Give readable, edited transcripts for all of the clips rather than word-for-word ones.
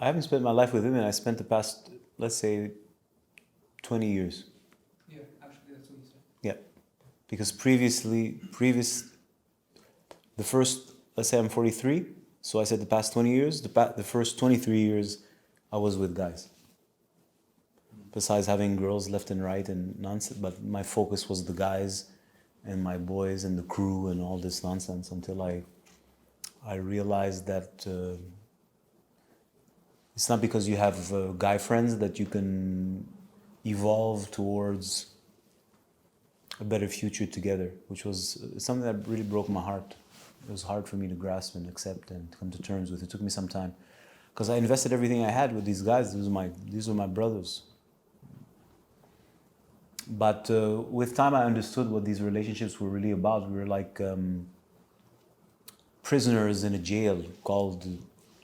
I haven't spent my life with women. I spent the past, let's say, 20 years. Yeah, actually, that's what you said. Yeah. Because the first, let's say I'm 43, so I said the past 20 years, the first 23 years, I was with guys. Besides having girls left and right and nonsense, but my focus was the guys and my boys and the crew and all this nonsense until I realized that it's not because you have guy friends that you can evolve towards a better future together, which was something that really broke my heart. It was hard for me to grasp and accept and come to terms with. It took me some time because I invested everything I had with these guys. These were my brothers. But with time, I understood what these relationships were really about. We were like prisoners in a jail called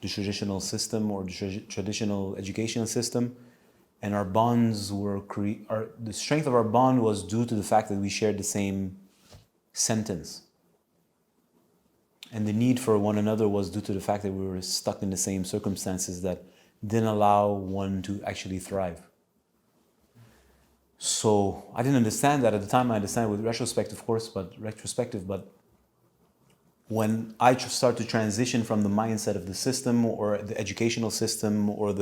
the traditional system or the traditional education system, and our bonds were the strength of our bond was due to the fact that we shared the same sentence, and the need for one another was due to the fact that we were stuck in the same circumstances that didn't allow one to actually thrive. So I didn't understand that at the time. I understand it with retrospective, of course, but when I start to transition from the mindset of the system or the educational system or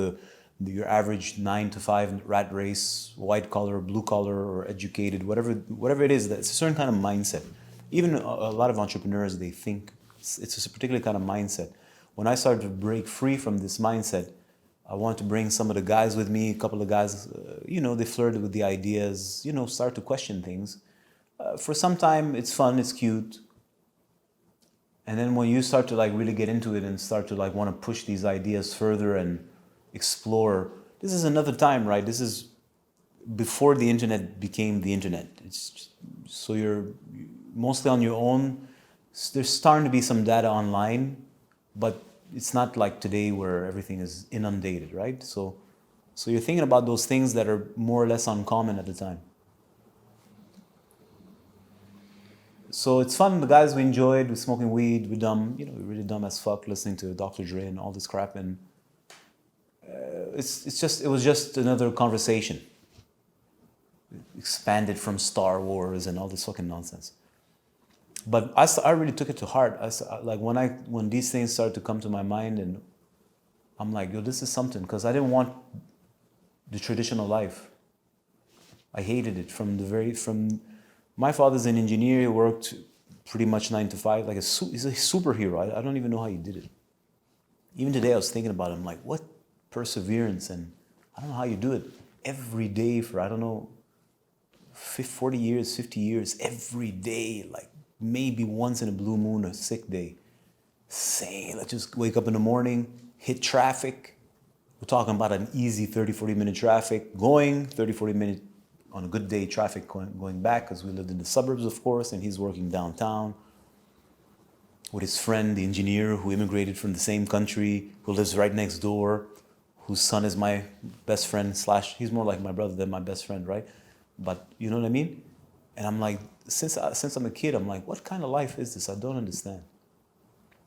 your average 9 to 5 rat race, white collar, blue collar, or educated, whatever it is, it's a certain kind of mindset. Even a lot of entrepreneurs, they think it's a particular kind of mindset. When I started to break free from this mindset, I wanted to bring some of the guys with me, a couple of guys, they flirted with the ideas, start to question things. For some time, it's fun, it's cute. And then when you start to really get into it and start to want to push these ideas further and explore, this is another time, right? This is before the internet became the internet. So you're mostly on your own. There's starting to be some data online, but it's not like today where everything is inundated, right? So you're thinking about those things that are more or less uncommon at the time. So it's fun. The guys we enjoyed, we're smoking weed, we're dumb, we're really dumb as fuck, listening to Dr. Dre and all this crap, and it was just another conversation. It expanded from Star Wars and all this fucking nonsense. But I really took it to heart. When these things started to come to my mind, and I'm like, yo, this is something, because I didn't want the traditional life. I hated it from. My father's an engineer. He worked pretty much 9 to 5. He's a superhero. I don't even know how he did it. Even today, I was thinking about him. Like, what perseverance, and I don't know how you do it every day for 40 years, 50 years, every day, maybe once in a blue moon, a sick day. Let's just wake up in the morning, hit traffic. We're talking about an easy 30, 40-minute traffic, going 30, 40-minute on a good day traffic going back, because we lived in the suburbs, of course, and he's working downtown with his friend, the engineer who immigrated from the same country, who lives right next door, whose son is my best friend / he's more like my brother than my best friend, right? But you know what I mean? And I'm like, since I'm a kid, I'm like, what kind of life is this? I don't understand.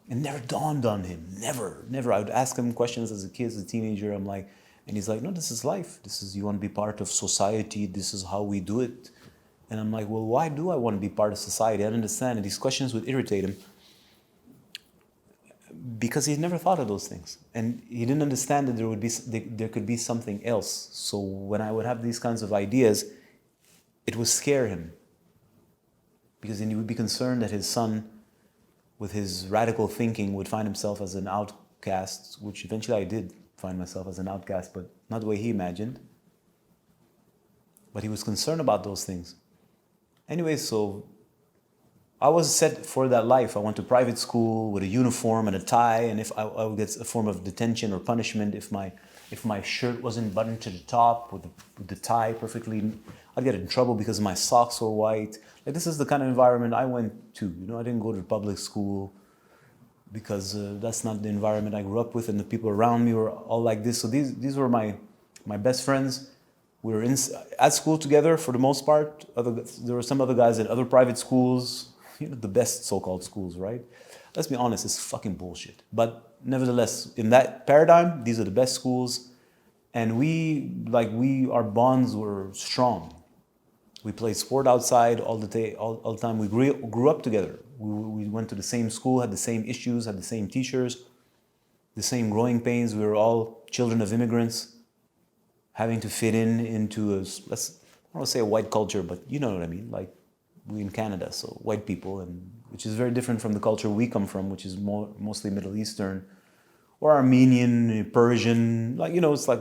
It never dawned on him. Never. I would ask him questions as a kid, as a teenager. I'm like, and he's like, no, this is life. You want to be part of society. This is how we do it. And I'm like, well, why do I want to be part of society? I don't understand. And these questions would irritate him because he never thought of those things. And he didn't understand that there could be something else. So when I would have these kinds of ideas, it would scare him, because then he would be concerned that his son, with his radical thinking, would find himself as an outcast, which eventually I did find myself as an outcast, but not the way he imagined. But he was concerned about those things. Anyway, so I was set for that life. I went to private school with a uniform and a tie, and if I would get a form of detention or punishment if my shirt wasn't buttoned to the top with the tie perfectly, I'd get in trouble because my socks were white. This is the kind of environment I went to. I didn't go to public school because that's not the environment I grew up with, and the people around me were all like this. So these were my best friends. We were at school together for the most part. There were some other guys at other private schools, the best so-called schools, right? Let's be honest, it's fucking bullshit. But nevertheless, in that paradigm, these are the best schools. And our bonds were strong. We played sport outside all the day, all the time. We grew up together. We went to the same school, had the same issues, had the same teachers, the same growing pains. We were all children of immigrants, having to fit into I don't want to say a white culture, but you know what I mean. Like we in Canada, so white people, and which is very different from the culture we come from, which is mostly Middle Eastern or Armenian, Persian. Like it's like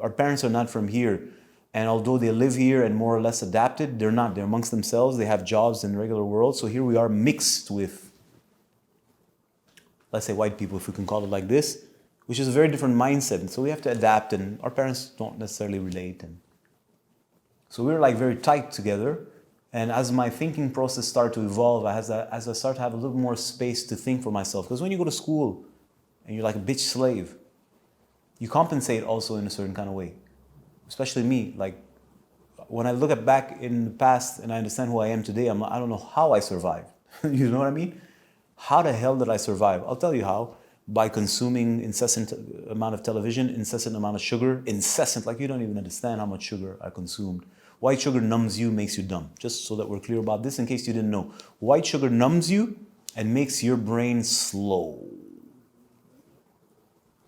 our parents are not from here. And although they live here and more or less adapted, they're not. They're amongst themselves. They have jobs in the regular world. So here we are mixed with, let's say, white people, if we can call it like this, which is a very different mindset. And so we have to adapt, and our parents don't necessarily relate. And so we were like very tight together. And as my thinking process started to evolve, as I start to have a little more space to think for myself, because when you go to school and you're like a bitch slave, you compensate also in a certain kind of way. Especially me, like when I look back in the past and I understand who I am today, I don't know how I survived. You know what I mean? How the hell did I survive? I'll tell you how. By consuming incessant amount of television, incessant amount of sugar, like you don't even understand how much sugar I consumed. White sugar numbs you, makes you dumb. Just so that we're clear about this in case you didn't know. White sugar numbs you and makes your brain slow.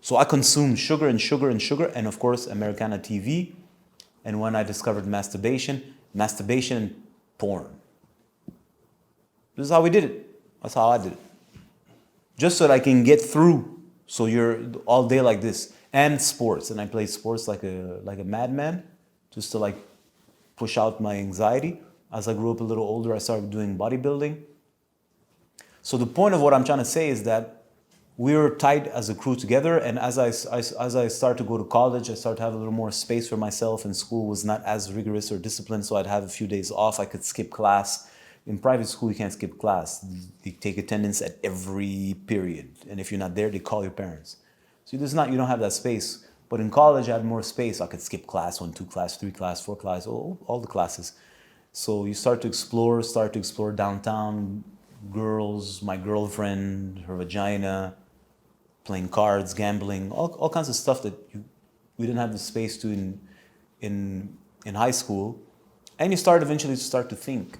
So I consumed sugar and sugar and sugar, and of course Americana TV. And when I discovered masturbation and porn. This is how we did it. That's how I did it. Just so that I can get through. So you're all day like this. And sports. And I played sports like a madman, just to like push out my anxiety. As I grew up a little older, I started doing bodybuilding. So the point of what I'm trying to say is that we were tight as a crew together, and as I started to go to college, I started to have a little more space for myself, and school was not as rigorous or disciplined, so I'd have a few days off. I could skip class. In private school, you can't skip class. They take attendance at every period, and if you're not there, they call your parents. So you don't have that space. But in college, I had more space. I could skip class, 1, 2 class, 3 class, 4 class, all the classes. So you start to explore downtown, girls, my girlfriend, her vagina, playing cards, gambling, all kinds of stuff that we didn't have the space to in high school. And you eventually start to think.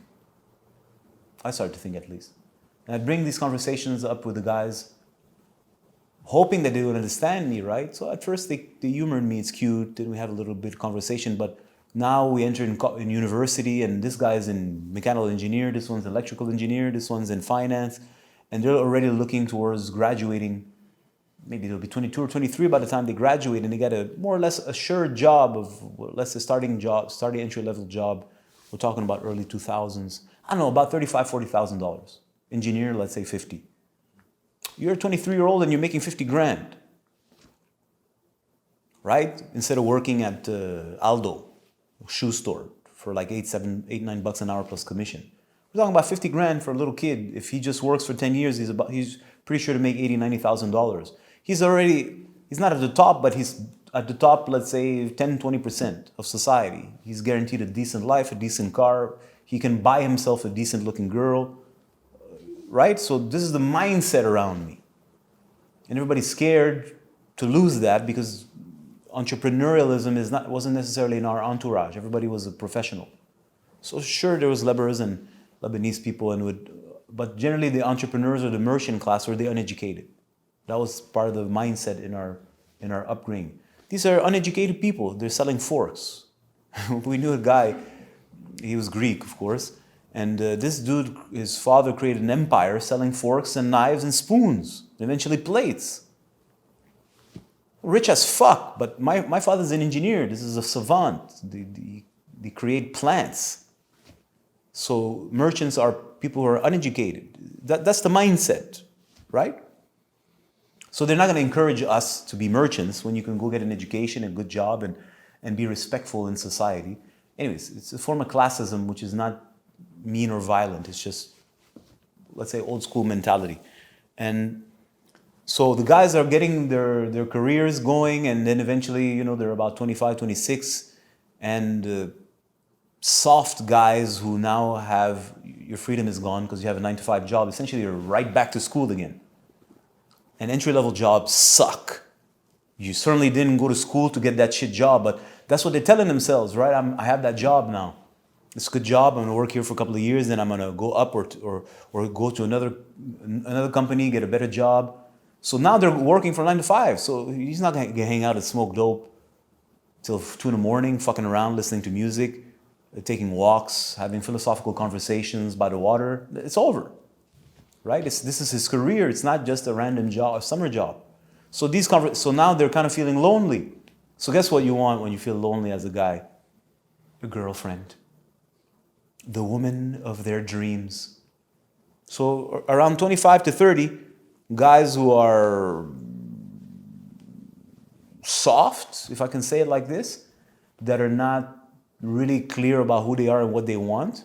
I started to think at least. And I'd bring these conversations up with the guys, hoping that they would understand me, right? So at first they humored me, it's cute, and we have a little bit of conversation, but now we enter in university, and this guy's in mechanical engineer, this one's electrical engineer, this one's in finance, and they're already looking towards graduating. Maybe they'll be 22 or 23 by the time they graduate, and they get a more or less assured job let's say starting entry-level job. We're talking about early 2000s. I don't know, about $35,000, $40,000. Engineer, let's say 50. You're a 23-year-old and you're making 50 grand, right? Instead of working at Aldo, shoe store, for like $8, $9 an hour plus commission. We're talking about 50 grand for a little kid. If he just works for 10 years, he's pretty sure to make $80,000, $90,000. He's not at the top, but he's at the top, let's say 10, 20% of society. He's guaranteed a decent life, a decent car. He can buy himself a decent looking girl, right? So this is the mindset around me. And everybody's scared to lose that because entrepreneurialism wasn't necessarily in our entourage. Everybody was a professional. So sure, there was Lebanese and Lebanese people, but generally the entrepreneurs or the merchant class were the uneducated. That was part of the mindset in our upbringing. These are uneducated people. They're selling forks. We knew a guy, he was Greek, of course, and this dude, his father created an empire selling forks and knives and spoons, eventually plates. Rich as fuck, but my father's an engineer. This is a savant. They create plants. So merchants are people who are uneducated. That's the mindset, right? So they're not going to encourage us to be merchants when you can go get an education, a good job, and be respectful in society. Anyways, it's a form of classism which is not mean or violent. It's just, let's say, old school mentality. And so the guys are getting their careers going, and then eventually, they're about 25, 26, and soft guys who now have, your freedom is gone because you have a 9-to-5 job. Essentially, you're right back to school again. And entry-level jobs suck. You certainly didn't go to school to get that shit job, but that's what they're telling themselves, right? I have that job now. It's a good job. I'm gonna work here for a couple of years, then I'm gonna go up or go to another company, get a better job. So now they're working from 9 to 5. So he's not gonna hang out and smoke dope till 2 in the morning, fucking around, listening to music, taking walks, having philosophical conversations by the water. It's over, right? This is his career. It's not just a random job, a summer job. So so now they're kind of feeling lonely. So guess what you want when you feel lonely as a guy? A girlfriend. The woman of their dreams. So around 25 to 30, guys who are soft, if I can say it like this, that are not really clear about who they are and what they want,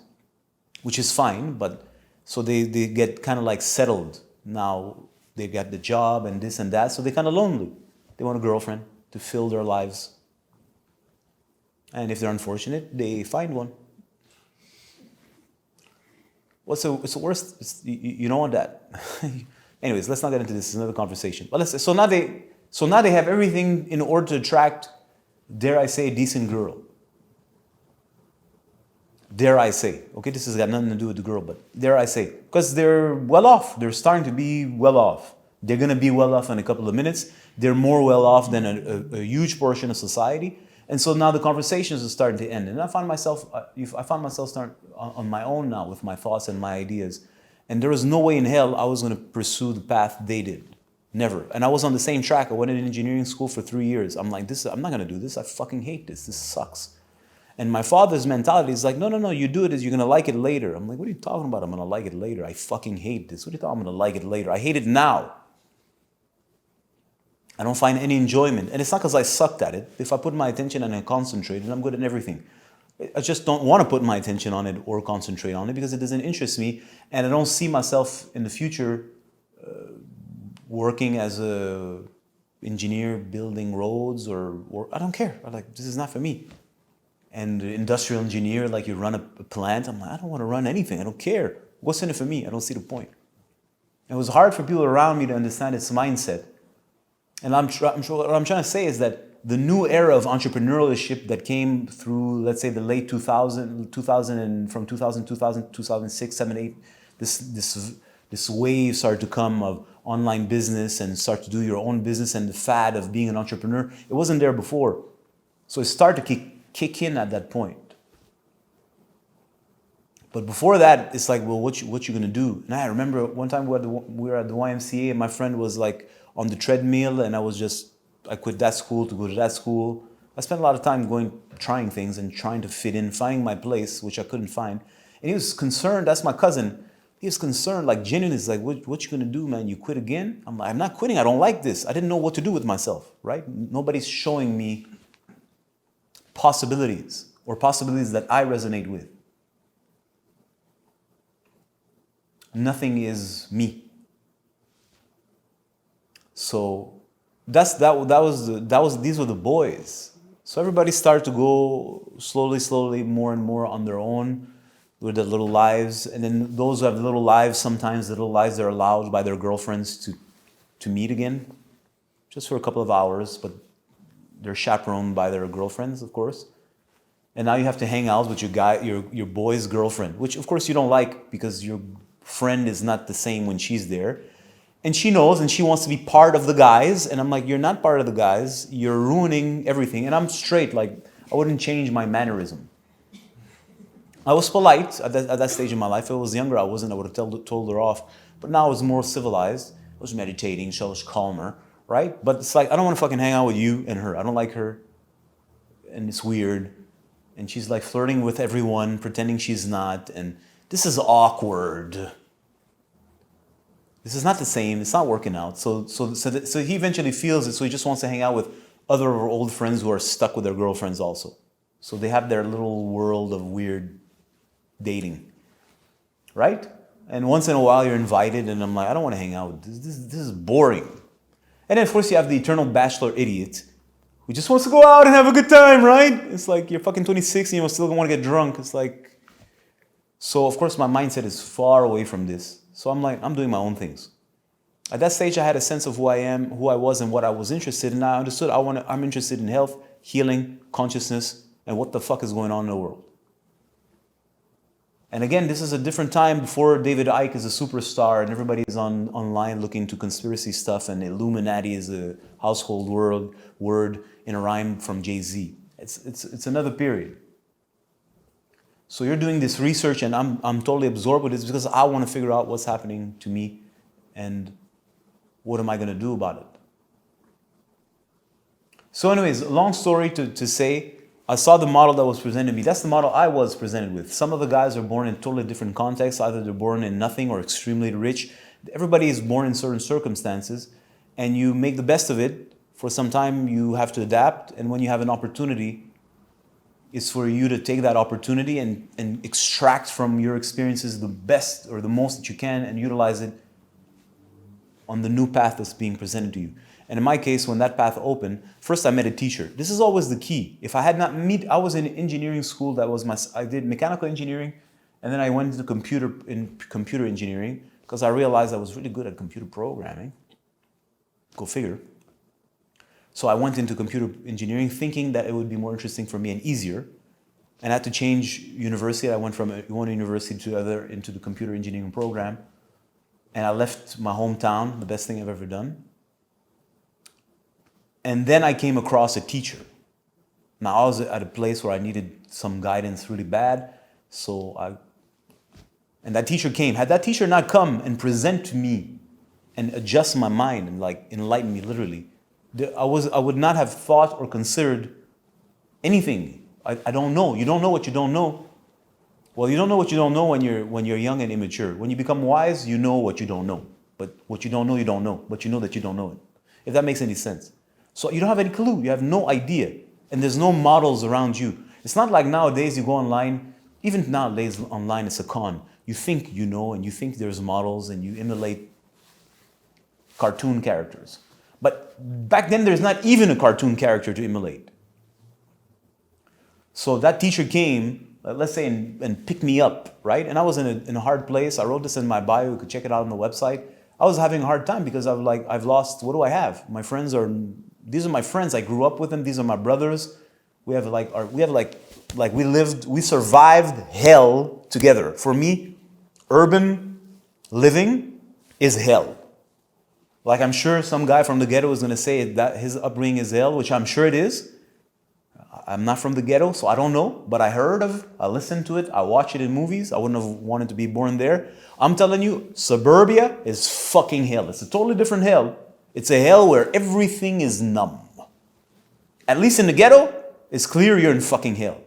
which is fine, but so they get kind of like settled. Now they got the job and this and that, so they're kind of lonely. They want a girlfriend to fill their lives. And if they're unfortunate, they find one. What's the worst? You don't want that. Anyways, let's not get into this. It's another conversation. But so now they have everything in order to attract, dare I say, a decent girl. Dare I say. Okay, this has got nothing to do with the girl, but dare I say. Because they're well off. They're starting to be well off. They're going to be well off in a couple of minutes. They're more well off than a huge portion of society. And so now the conversations are starting to end. And I found myself starting on my own now with my thoughts and my ideas. And there was no way in hell I was going to pursue the path they did. Never. And I was on the same track. I went in engineering school for 3 years. I'm like, I'm not going to do this. I fucking hate this. This sucks. And my father's mentality is like, no, you do it as you're going to like it later. I'm like, what are you talking about? I'm going to like it later. I fucking hate this. What are you talking about? I'm going to like it later. I hate it now. I don't find any enjoyment. And it's not because I sucked at it. If I put my attention and I concentrate, I'm good at everything. I just don't want to put my attention on it or concentrate on it because it doesn't interest me. And I don't see myself in the future working as a engineer, building roads or I don't care. I'm like, this is not for me. And industrial engineer, like you run a plant. I'm like, I don't want to run anything. I don't care. What's in it for me? I don't see the point. It was hard for people around me to understand its mindset. And I'm sure what I'm trying to say is that the new era of entrepreneurship that came through, let's say, the late 2000 and from 2006, 7, 8, this wave started to come of online business and start to do your own business and the fad of being an entrepreneur. It wasn't there before. So it started to kick in at that point. But before that, it's like, well, what you gonna do? And I remember one time we were at the YMCA and my friend was like on the treadmill and I quit that school to go to that school. I spent a lot of time trying things and trying to fit in, finding my place, which I couldn't find. And he was concerned, that's my cousin. He was concerned, like genuinely, it's like, what you gonna do, man? You quit again? I'm like, I'm not quitting, I don't like this. I didn't know what to do with myself, right? Nobody's showing me possibilities or possibilities that I resonate with. Nothing is me. So these were the boys. So everybody started to go slowly, more and more on their own with their little lives. And then those who have little lives, sometimes the little lives they're allowed by their girlfriends to meet again, just for a couple of hours, but they're chaperoned by their girlfriends, of course. And now you have to hang out with your boy's girlfriend, which of course you don't like because your friend is not the same when she's there. And she knows and she wants to be part of the guys. And I'm like, you're not part of the guys. You're ruining everything. And I'm straight, like I wouldn't change my mannerism. I was polite at that stage in my life. If I was younger, I wasn't. I would have told her off. But now I was more civilized. I was meditating, so I was calmer, right? But it's like, I don't want to fucking hang out with you and her. I don't like her. And it's weird. And she's like flirting with everyone, pretending she's not. And this is awkward. This is not the same. It's not working out. So he eventually feels it. So he just wants to hang out with other old friends who are stuck with their girlfriends also. So they have their little world of weird dating, right? And once in a while you're invited, and I'm like, I don't want to hang out with this. This is boring. And then of course you have the eternal bachelor idiot who just wants to go out and have a good time, right? It's like you're fucking 26 and you still want to get drunk. It's like, so of course my mindset is far away from this. So I'm like, I'm doing my own things. At that stage, I had a sense of who I am, who I was, and what I was interested in. I understood I'm interested in health, healing, consciousness, and what the fuck is going on in the world. And again, this is a different time before David Icke is a superstar and everybody is online looking to conspiracy stuff and Illuminati is a household word in a rhyme from Jay-Z. It's another period. So you're doing this research and I'm totally absorbed with this because I want to figure out what's happening to me and what am I going to do about it. So anyways, long story to say, I saw the model that was presented to me. That's the model I was presented with. Some of the guys are born in totally different contexts. Either they're born in nothing or extremely rich. Everybody is born in certain circumstances and you make the best of it. For some time you have to adapt, and when you have an opportunity, it's for you to take that opportunity and extract from your experiences the best or the most that you can and utilize it on the new path that's being presented to you. And in my case, when that path opened, first I met a teacher. This is always the key. If I had not I was in engineering school. I did mechanical engineering, and then I went into computer engineering because I realized I was really good at computer programming. Go figure. So I went into computer engineering thinking that it would be more interesting for me and easier. And I had to change university. I went from one university to the other into the computer engineering program. And I left my hometown, the best thing I've ever done. And then I came across a teacher. Now I was at a place where I needed some guidance really bad. And that teacher came. Had that teacher not come and present to me and adjust my mind and like enlighten me literally, I would not have thought or considered anything. I don't know. You don't know what you don't know. Well, you don't know what you don't know when you're young and immature. When you become wise, you know what you don't know. But what you don't know, you don't know. But you know that you don't know it. If that makes any sense. So you don't have any clue. You have no idea. And there's no models around you. It's not like nowadays you go online. Even nowadays online it's a con. You think you know and you think there's models and you emulate cartoon characters. But back then there's not even a cartoon character to emulate. So that teacher came, let's say, and picked me up, right? And I was in a hard place. I wrote this in my bio. You could check it out on the website. I was having a hard time because I've lost, what do I have? These are my friends. I grew up with them. These are my brothers. We survived hell together. For me, urban living is hell. Like I'm sure some guy from the ghetto is going to say that his upbringing is hell, which I'm sure it is. I'm not from the ghetto, so I don't know, but I listened to it, I watch it in movies. I wouldn't have wanted to be born there. I'm telling you, suburbia is fucking hell. It's a totally different hell. It's a hell where everything is numb. At least in the ghetto, it's clear you're in fucking hell.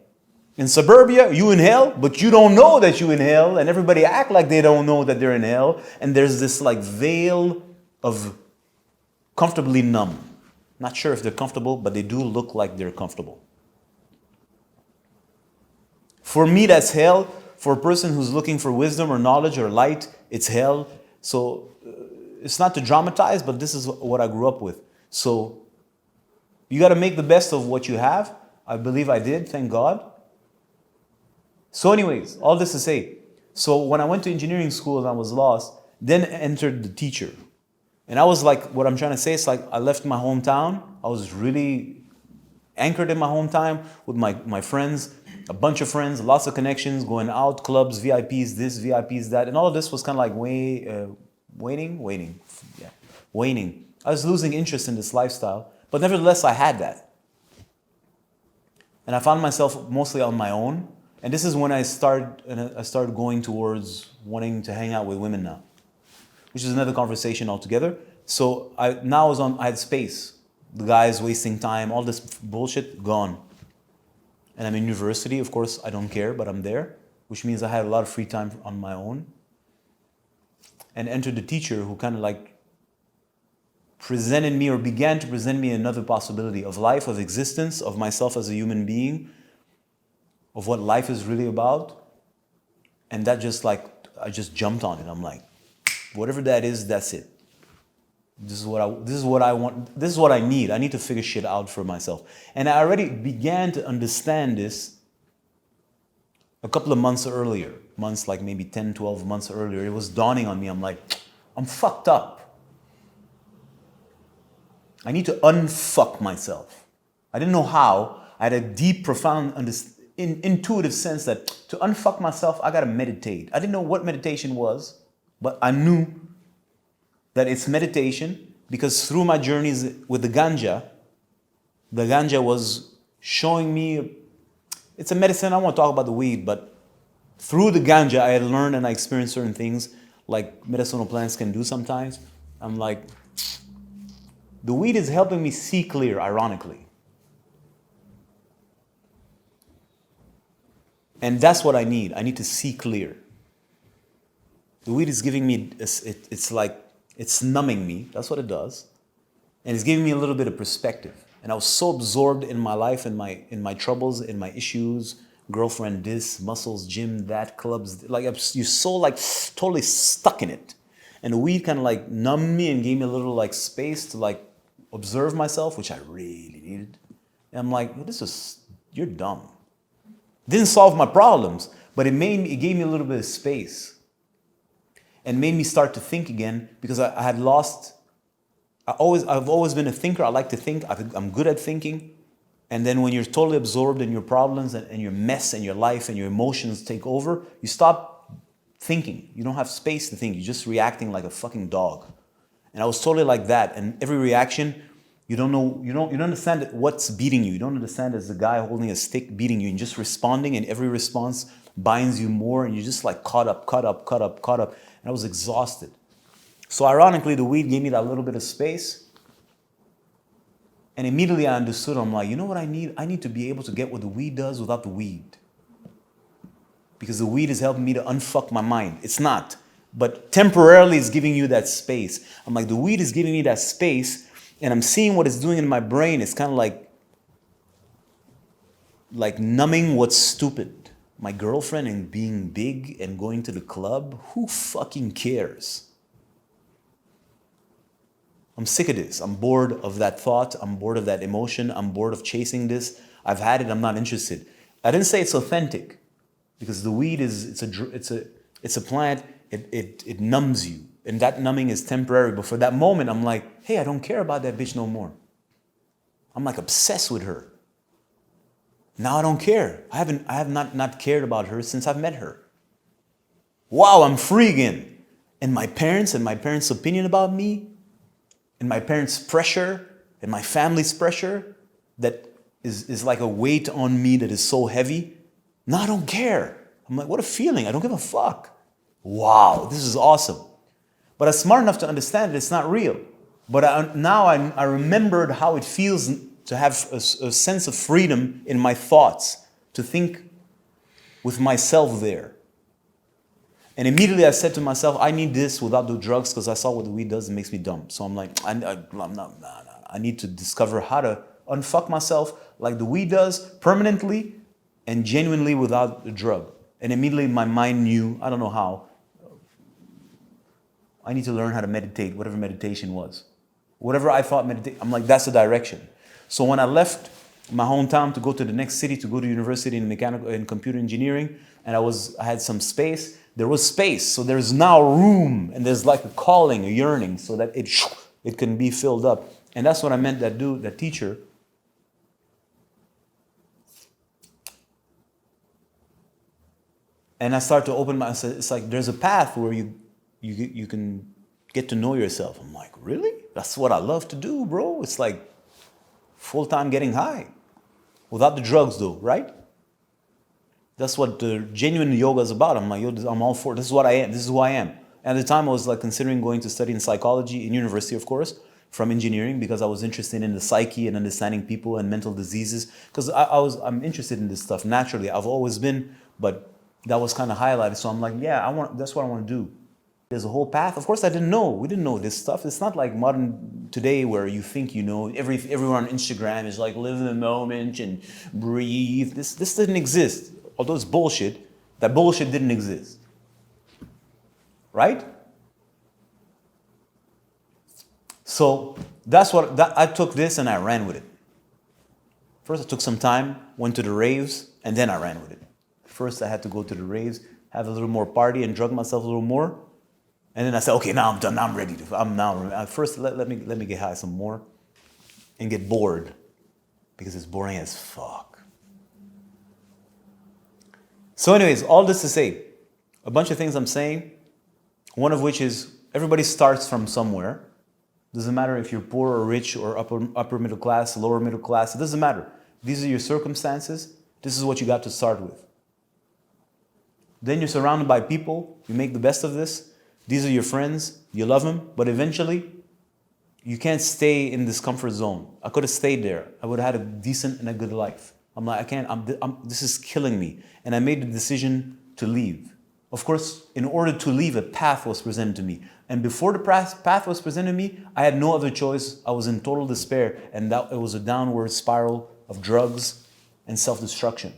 In suburbia, you in hell, but you don't know that you're in hell, and everybody act like they don't know that they're in hell, and there's this like veil of comfortably numb. Not sure if they're comfortable, but they do look like they're comfortable. For me, that's hell. For a person who's looking for wisdom or knowledge or light, it's hell. So it's not to dramatize, but this is what I grew up with. So you got to make the best of what you have. I believe I did, thank God. So anyways, all this to say, so when I went to engineering school and I was lost, then entered the teacher. And I was like, what I'm trying to say is like, I left my hometown. I was really anchored in my hometown with my friends, a bunch of friends, lots of connections, going out, clubs, VIPs, this, VIPs, that. And all of this was kind of like waning. I was losing interest in this lifestyle, but nevertheless, I had that. And I found myself mostly on my own. And this is when I started going towards wanting to hang out with women now, which is another conversation altogether. So I had space. The guys wasting time, all this bullshit, gone. And I'm in university, of course, I don't care, but I'm there, which means I had a lot of free time on my own. And entered the teacher who kind of like presented me or began to present me another possibility of life, of existence, of myself as a human being, of what life is really about. And that just like, I just jumped on it. I'm like, whatever that is, that's it. This is what I want. This is what I need. I need to figure shit out for myself. And I already began to understand this a couple of months earlier. Months like maybe 10, 12 months earlier. It was dawning on me. I'm like, I'm fucked up. I need to unfuck myself. I didn't know how. I had a deep, profound, intuitive sense that to unfuck myself, I gotta meditate. I didn't know what meditation was, but I knew that it's meditation because through my journeys with the ganja was showing me, it's a medicine. I don't want to talk about the weed, but through the ganja, I had learned and I experienced certain things like medicinal plants can do sometimes. I'm like, the weed is helping me see clear, ironically. And that's what I need. I need to see clear. The weed is giving me, it's like, it's numbing me. That's what it does. And it's giving me a little bit of perspective. And I was so absorbed in my life, in my troubles, in my issues, girlfriend this, muscles, gym that, clubs. Like, you're so like totally stuck in it. And the weed kind of like numbed me and gave me a little like space to like observe myself, which I really needed. And I'm like, you're dumb. Didn't solve my problems, but it gave me a little bit of space. And made me start to think again because I had lost. I've always been a thinker. I like to think. I'm good at thinking. And then when you're totally absorbed in your problems and your mess and your life and your emotions take over, you stop thinking. You don't have space to think. You're just reacting like a fucking dog. And I was totally like that. And every reaction, you don't understand what's beating you. You don't understand it's the guy holding a stick beating you and just responding. And every response binds you more. And you're just like caught up. And I was exhausted. So ironically, the weed gave me that little bit of space. And immediately I understood, I'm like, you know what I need? I need to be able to get what the weed does without the weed. Because the weed is helping me to unfuck my mind. It's not. But temporarily it's giving you that space. I'm like, the weed is giving me that space and I'm seeing what it's doing in my brain. It's kind of like numbing what's stupid. My girlfriend and being big and going to the club, who fucking cares? I'm sick of this. I'm bored of that thought. I'm bored of that emotion. I'm bored of chasing this. I've had it. I'm not interested. I didn't say it's authentic because the weed it's a plant. It numbs you. And that numbing is temporary. But for that moment, I'm like, hey, I don't care about that bitch no more. I'm like obsessed with her. Now I don't care. I have not cared about her since I've met her. Wow, I'm free again. And my parents' opinion about me, and my parents' pressure, and my family's pressure, that is like a weight on me that is so heavy. Now I don't care. I'm like, what a feeling. I don't give a fuck. Wow, this is awesome. But I'm smart enough to understand that it's not real. But now I remembered how it feels to have a sense of freedom in my thoughts, to think with myself there. And immediately I said to myself, I need this without the drugs because I saw what the weed does. It makes me dumb. So I'm like, I need to discover how to unfuck myself like the weed does, permanently and genuinely without the drug. And immediately my mind knew, I don't know how, I need to learn how to meditate, whatever meditation was. Whatever I thought meditation, I'm like, that's the direction. So when I left my hometown to go to the next city, to go to university in mechanical and computer engineering, and I had some space, there was space. So there's now room, and there's like a calling, a yearning, so that it can be filled up. And that's what I meant, that teacher. And I start to open it's like there's a path where you can get to know yourself. I'm like, really? That's what I love to do, bro. It's like full-time getting high. Without the drugs though, right? That's what the genuine yoga is about. I'm like, I'm all for it. This is what I am. This is who I am. And at the time I was like considering going to study in psychology in university, of course, from engineering, because I was interested in the psyche and understanding people and mental diseases. Because I'm interested in this stuff naturally. I've always been, but that was kind of highlighted. So I'm like, yeah, that's what I want to do. There's a whole path. Of course, I didn't know. We didn't know this stuff. It's not like modern today where you think you know. Everyone on Instagram is like, live in the moment and breathe. This didn't exist. Although it's bullshit, that bullshit didn't exist. Right? So I took this and I ran with it. First, I took some time, went to the raves, and then I ran with it. First, I had to go to the raves, have a little more party and drug myself a little more. And then I said, okay, now I'm done. Now I'm ready. First, let me get high some more. and get bored because it's boring as fuck. So anyways, all this to say, a bunch of things I'm saying, one of which is everybody starts from somewhere. Doesn't matter if you're poor or rich or upper middle class, lower middle class, it doesn't matter. These are your circumstances. This is what you got to start with. Then you're surrounded by people. You make the best of this. These are your friends. You love them. But eventually, you can't stay in this comfort zone. I could have stayed there. I would have had a decent and a good life. I'm like, I can't. This is killing me. And I made the decision to leave. Of course, in order to leave, a path was presented to me. And before the path was presented to me, I had no other choice. I was in total despair. And that it was a downward spiral of drugs and self-destruction.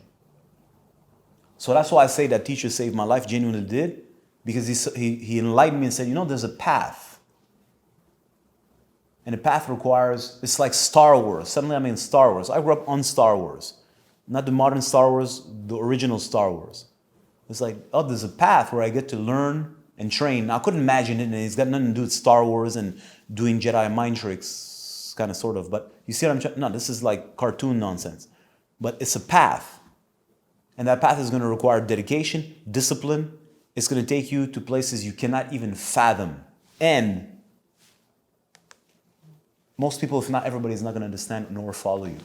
So that's why I say that teacher saved my life, genuinely did. Because he enlightened me and said, you know, there's a path. And the path requires, it's like Star Wars. Suddenly I'm in Star Wars. I grew up on Star Wars. Not the modern Star Wars, the original Star Wars. It's like, oh, there's a path where I get to learn and train. Now, I couldn't imagine it, and it's got nothing to do with Star Wars and doing Jedi mind tricks, kind of, sort of. But you see what I'm trying? No, this is like cartoon nonsense. But it's a path. And that path is going to require dedication, discipline. It's going to take you to places you cannot even fathom. And most people, if not everybody, is not going to understand nor follow you.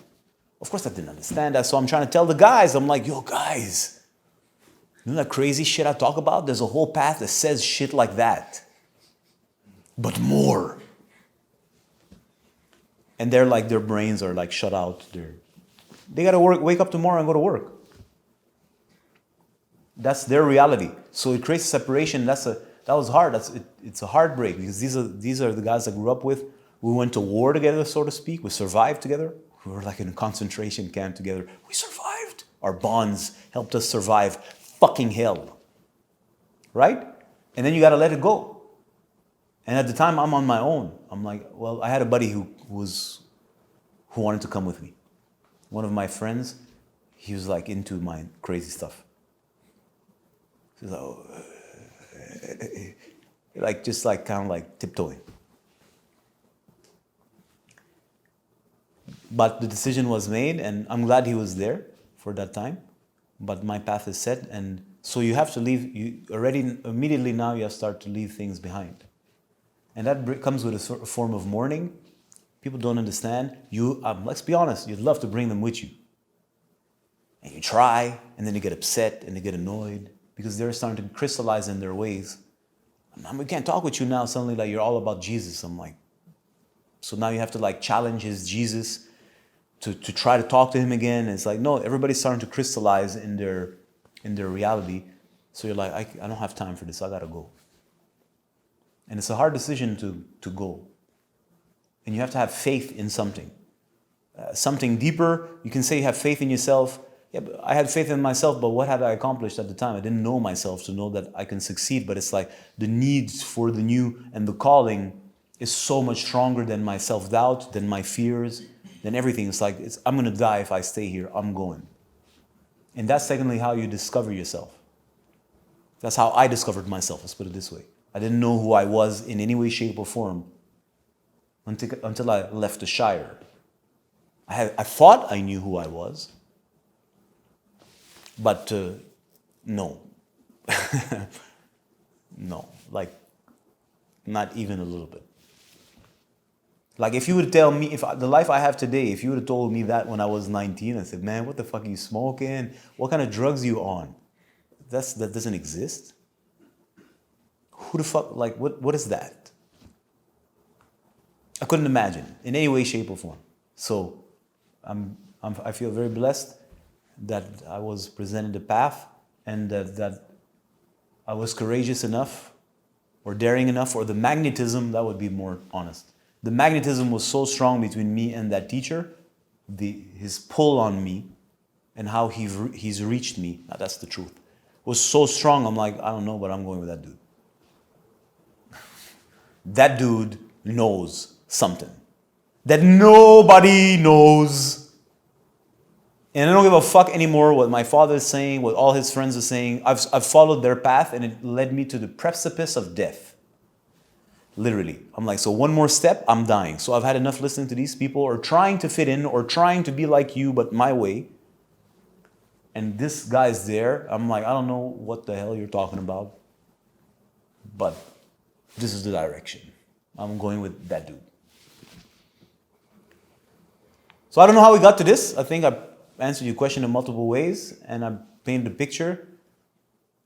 Of course, I didn't understand that. So I'm trying to tell the guys, I'm like, yo, guys, you know that crazy shit I talk about? There's a whole path that says shit like that. But more. And they're like, their brains are like shut out. They got to wake up tomorrow and go to work. That's their reality. So it creates a separation. That was hard. It's a heartbreak because these are the guys I grew up with. We went to war together, so to speak. We survived together. We were like in a concentration camp together. We survived. Our bonds helped us survive fucking hell. Right? And then you got to let it go. And at the time, I'm on my own. I'm like, well, I had a buddy who wanted to come with me. One of my friends, he was like into my crazy stuff. He's like, oh, like just like kind of like tiptoeing. But the decision was made, and I'm glad he was there for that time. But my path is set, and so you have to leave. You already immediately now you have to start to leave things behind, and that comes with a sort of form of mourning. People don't understand. Let's be honest. You'd love to bring them with you, and you try, and then you get upset and they get annoyed because they're starting to crystallize in their ways. We can't talk with you now. Suddenly, like you're all about Jesus. I'm like, so now you have to like challenge his Jesus. To try to talk to him again. And it's like, no, everybody's starting to crystallize in their reality. So you're like, I don't have time for this. I got to go. And it's a hard decision to go. And you have to have faith in something. Something deeper. You can say you have faith in yourself. Yeah, but I had faith in myself, but what had I accomplished at the time? I didn't know myself to know that I can succeed. But it's like the needs for the new and the calling is so much stronger than my self-doubt, than my fears, than everything. It's like, I'm going to die if I stay here. I'm going. And that's secondly how you discover yourself. That's how I discovered myself. Let's put it this way. I didn't know who I was in any way, shape, or form until I left the shire. I thought I knew who I was. But no. No. Like, not even a little bit. Like if you would tell me, if the life I have today, if you would have told me that when I was 19, I said, man, what the fuck are you smoking? What kind of drugs are you on? That doesn't exist. Who the fuck, like what is that? I couldn't imagine in any way, shape, or form. So I feel very blessed that I was presented the path and that I was courageous enough or daring enough, or the magnetism, that would be more honest. The magnetism was so strong between me and that teacher, his pull on me and how he's reached me, now that's the truth, was so strong. I'm like, I don't know, but I'm going with that dude. That dude knows something that nobody knows. And I don't give a fuck anymore what my father is saying, what all his friends are saying. I've followed their path and it led me to the precipice of death. Literally. I'm like, so one more step, I'm dying. So I've had enough listening to these people or trying to fit in or trying to be like you, but my way. And this guy's there. I'm like, I don't know what the hell you're talking about, but this is the direction. I'm going with that dude. So I don't know how we got to this. I think I answered your question in multiple ways and I painted a picture.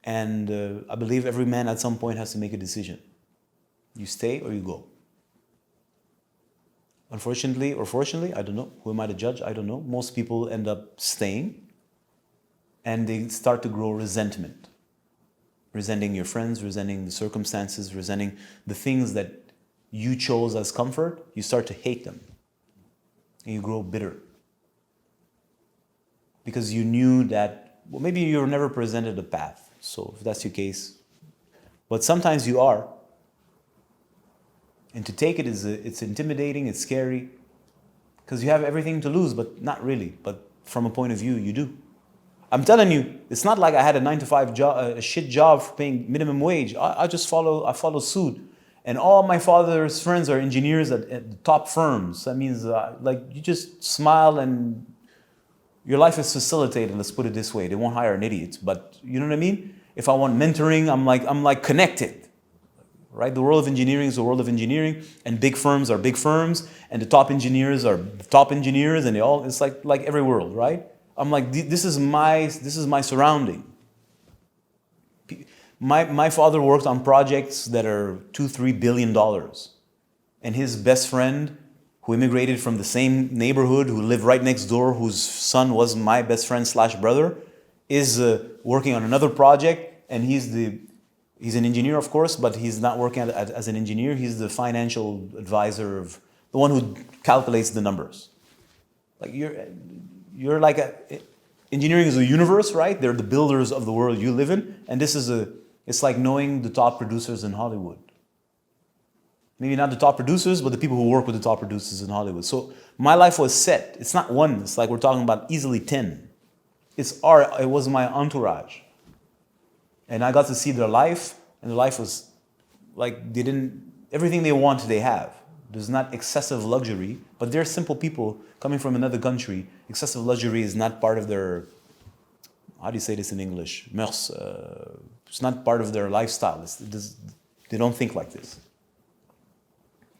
And I believe every man at some point has to make a decision. You stay or you go. Unfortunately or fortunately, I don't know. Who am I to judge? I don't know. Most people end up staying and they start to grow resentment. Resenting your friends, resenting the circumstances, resenting the things that you chose as comfort. You start to hate them. And you grow bitter. Because you knew that, well, maybe you were never presented a path. So if that's your case, but sometimes you are. And to take it is it's intimidating, it's scary, because you have everything to lose, but not really. But from a point of view, you do. I'm telling you, it's not like I had a 9-to-5 job, a shit job for paying minimum wage. I follow suit. And all my father's friends are engineers at the top firms. That means like you just smile and your life is facilitated, let's put it this way. They won't hire an idiot, but you know what I mean? If I want mentoring, I'm like connected. Right? The world of engineering is the world of engineering, and big firms are big firms, and the top engineers are top engineers, and it's like every world, right? I'm like, this is my surrounding. My father worked on projects that are $2-3 billion. And his best friend, who immigrated from the same neighborhood, who lived right next door, whose son was my best friend / brother, is working on another project, and he's an engineer, of course, but he's not working as an engineer. He's the financial advisor of the one who calculates the numbers. Like you're like engineering is a universe, right? They're the builders of the world you live in, and it's like knowing the top producers in Hollywood. Maybe not the top producers, but the people who work with the top producers in Hollywood. So my life was set. It's not one. It's like we're talking about easily 10. It was my entourage. And I got to see their life, and their life was like everything they want, they have. There's not excessive luxury, but they're simple people coming from another country. Excessive luxury is not part of their, how do you say this in English? Mœurs. It's not part of their lifestyle. They don't think like this.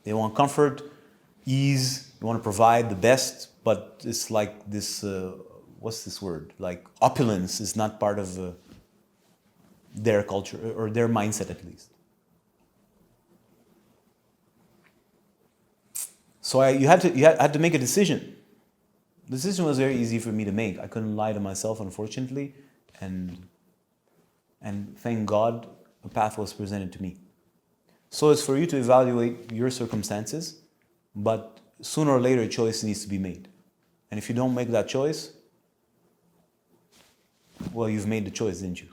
They want comfort, ease, they want to provide the best, but it's like this, what's this word? Like opulence is not part of their culture, or their mindset at least. So you had to make a decision. The decision was very easy for me to make. I couldn't lie to myself, unfortunately, and thank God a path was presented to me. So it's for you to evaluate your circumstances, but sooner or later a choice needs to be made. And if you don't make that choice, well, you've made the choice, didn't you?